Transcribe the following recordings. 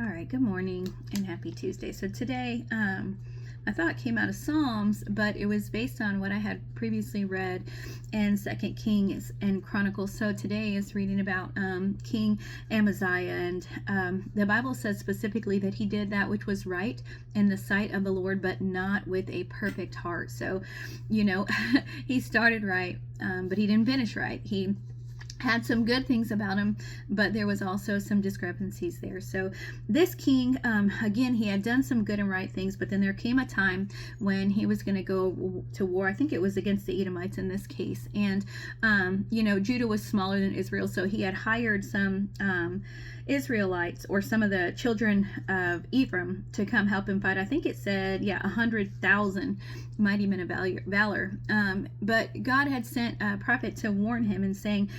All right, good morning and happy Tuesday. So today, I thought came out of Psalms, but it was based on what I had previously read in 2 Kings and Chronicles. So today is reading about King Amaziah, and the Bible says specifically that he did that which was right in the sight of the Lord, but not with a perfect heart. So, he started right, but he didn't finish right. He had some good things about him, but there was also some discrepancies there. So this king, again, he had done some good and right things, but then there came a time when he was going to go to war. I think it was against the Edomites in this case. And, Judah was smaller than Israel, so he had hired some Israelites, or some of the children of Ephraim, to come help him fight. I think it said, 100,000 mighty men of valor. But God had sent a prophet to warn him and saying,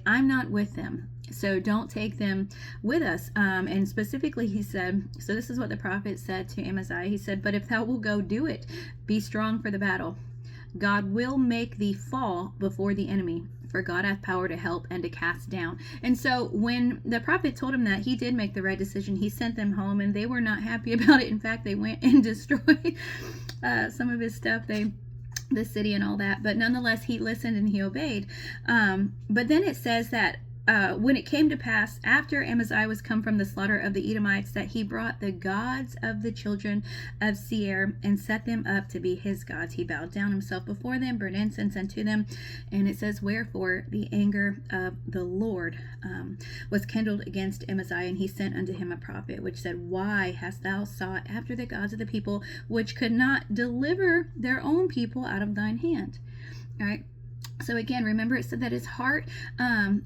I'm not with them, so don't take them with us. And specifically he said, so this is what the prophet said to Amaziah. He said, but if thou wilt go, do it. Be strong for the battle. God will make thee fall before the enemy, for God hath power to help and to cast down. And so when the prophet told him that, he did make the right decision. He sent them home, and they were not happy about it. In fact, they went and destroyed some of his stuff, the city and all that. But nonetheless, he listened and he obeyed. But then it says that when it came to pass, after Amaziah was come from the slaughter of the Edomites, that he brought the gods of the children of Seir and set them up to be his gods. He bowed down himself before them, burned incense unto them. And it says, wherefore the anger of the Lord was kindled against Amaziah, and he sent unto him a prophet, which said, why hast thou sought after the gods of the people, which could not deliver their own people out of thine hand? All right. So again, remember, it said that his heart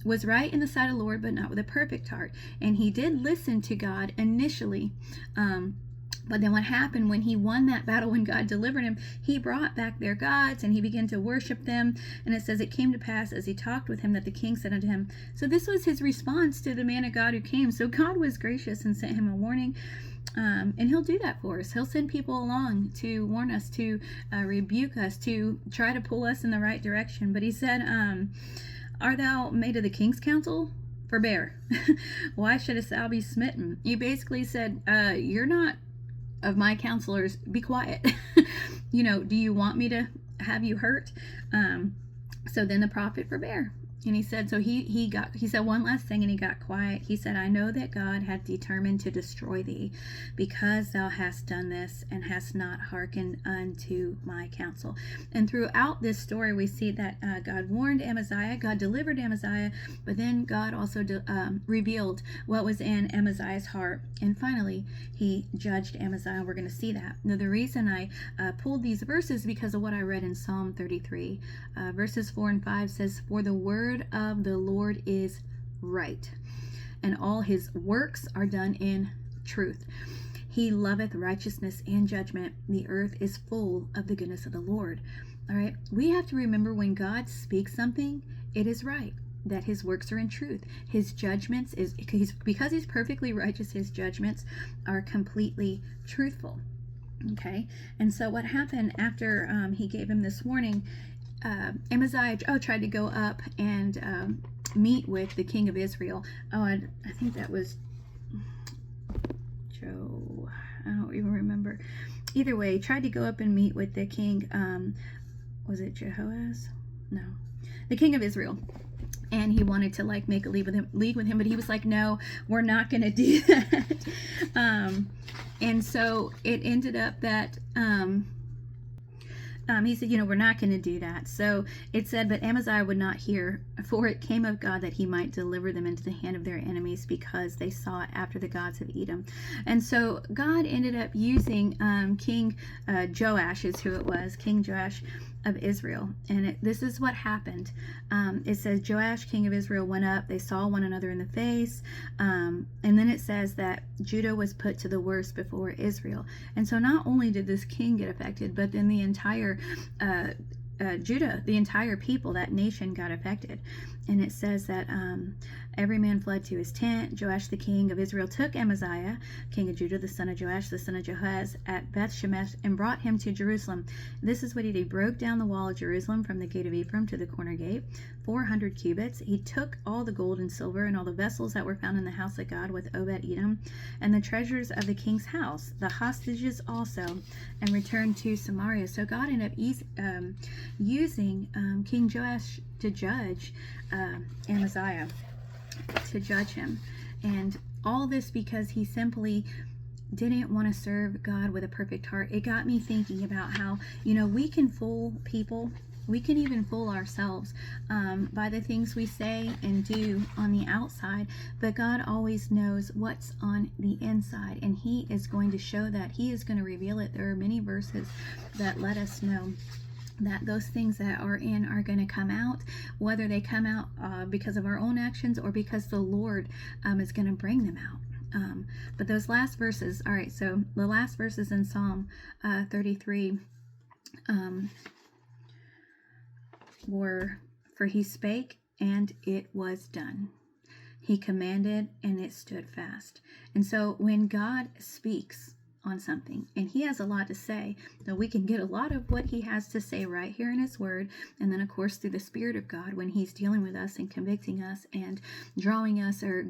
was right in the sight of the Lord, but not with a perfect heart. And he did listen to God initially. But then what happened when he won that battle, when God delivered him, he brought back their gods and he began to worship them. And it says, it came to pass as he talked with him that the king said unto him. So this was his response to the man of God who came. So God was gracious and sent him a warning. And he'll do that for us. He'll send people along to warn us, to rebuke us, to try to pull us in the right direction. But he said, art thou made of the king's counsel? Forbear. Why shouldest thou be smitten? He basically said, you're not of my counselors. Be quiet. Do you want me to have you hurt? So then the prophet forbear. And he said, so he said one last thing, and he got quiet. He said, I know that God hath determined to destroy thee, because thou hast done this, and hast not hearkened unto my counsel. And throughout this story, we see that God warned Amaziah, God delivered Amaziah, but then God also revealed what was in Amaziah's heart. And finally, he judged Amaziah. We're going to see that. Now, the reason I pulled these verses because of what I read in Psalm 33. Verses 4 and 5 says, for the word of the Lord is right, and all his works are done in truth. He loveth righteousness and judgment. The earth is full of the goodness of the Lord. All right, we have to remember, when God speaks something, it is right, that his works are in truth. His judgments because he's perfectly righteous, his judgments are completely truthful. Okay, and so what happened after he gave him this warning? Amaziah tried to go up and meet with the king of Israel. I think that was Joe. I don't even remember. Either way, he tried to go up and meet with the king. Was it Jehoaz? No, the king of Israel. And he wanted to make a league with him, but he was like, no, we're not going to do that. And so it ended up that he said, we're not going to do that. So it said, but Amaziah would not hear, for it came of God that he might deliver them into the hand of their enemies, because they sought after the gods of Edom. And so God ended up using King Joash is who it was, King Joash of Israel. And this is what happened. It says, Joash, king of Israel, went up. They saw one another in the face. And then it says that Judah was put to the worst before Israel. And so not only did this king get affected, but then the entire Judah, the entire people, that nation got affected. and it says that every man fled to his tent. Joash the king of Israel took Amaziah, king of Judah, the son of Joash, the son of Jehoaz, at Beth Shemesh, and brought him to Jerusalem. This is what he did. He broke down the wall of Jerusalem from the gate of Ephraim to the corner gate, 400 cubits. He took all the gold and silver and all the vessels that were found in the house of God with Obed-Edom, and the treasures of the king's house, the hostages also, and returned to Samaria. So God ended up using King Joash to judge Amaziah, to judge him. And all this because he simply didn't want to serve God with a perfect heart. It got me thinking about how, we can fool people. We can even fool ourselves by the things we say and do on the outside, but God always knows what's on the inside, and He is going to show that. He is going to reveal it. There are many verses that let us know that those things that are in are going to come out, whether they come out because of our own actions or because the Lord is going to bring them out. But those last verses, all right, so the last verses in Psalm 33 were, for he spake and it was done. He commanded and it stood fast. And so when God speaks on something, and He has a lot to say, so we can get a lot of what He has to say right here in His Word, and then of course through the Spirit of God when He's dealing with us and convicting us and drawing us or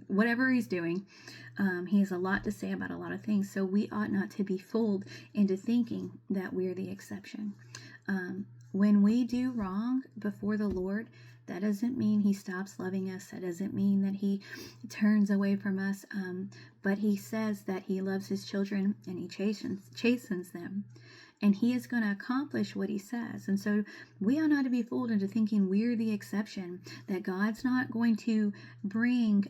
whatever He's doing. He has a lot to say about a lot of things, so we ought not to be fooled into thinking that we're the exception. When we do wrong before the Lord, that doesn't mean He stops loving us. That doesn't mean that He turns away from us. But He says that He loves His children and He chastens them. And He is going to accomplish what He says. And so we are not to be fooled into thinking we're the exception, that God's not going to bring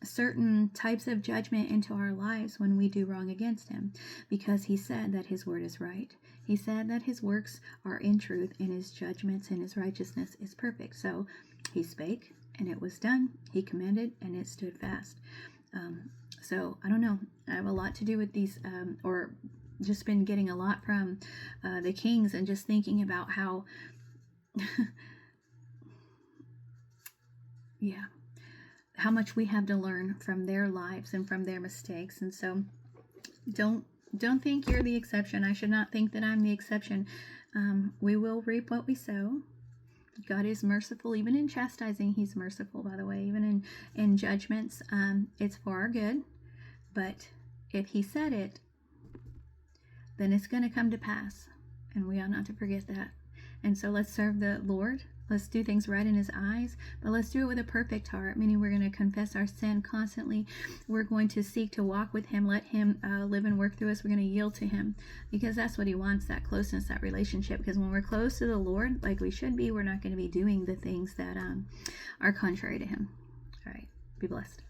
certain types of judgment into our lives when we do wrong against Him, because He said that His word is right. He said that His works are in truth, and His judgments and His righteousness is perfect. So He spake and it was done. He commanded and it stood fast. So I don't know. I have a lot to do with these, or just been getting a lot from the Kings, and just thinking about how, how much we have to learn from their lives and from their mistakes. And so don't think you're the exception. I should not think that I'm the exception. We will reap what we sow. God is merciful, even in chastising. He's merciful, by the way, even in judgments. It's for our good. But if He said it, then it's going to come to pass. And we ought not to forget that. And so let's serve the Lord. Let's do things right in His eyes, but let's do it with a perfect heart, meaning we're going to confess our sin constantly. We're going to seek to walk with Him, let Him live and work through us. We're going to yield to Him, because that's what He wants, that closeness, that relationship. Because when we're close to the Lord, like we should be, we're not going to be doing the things that are contrary to Him. All right, be blessed.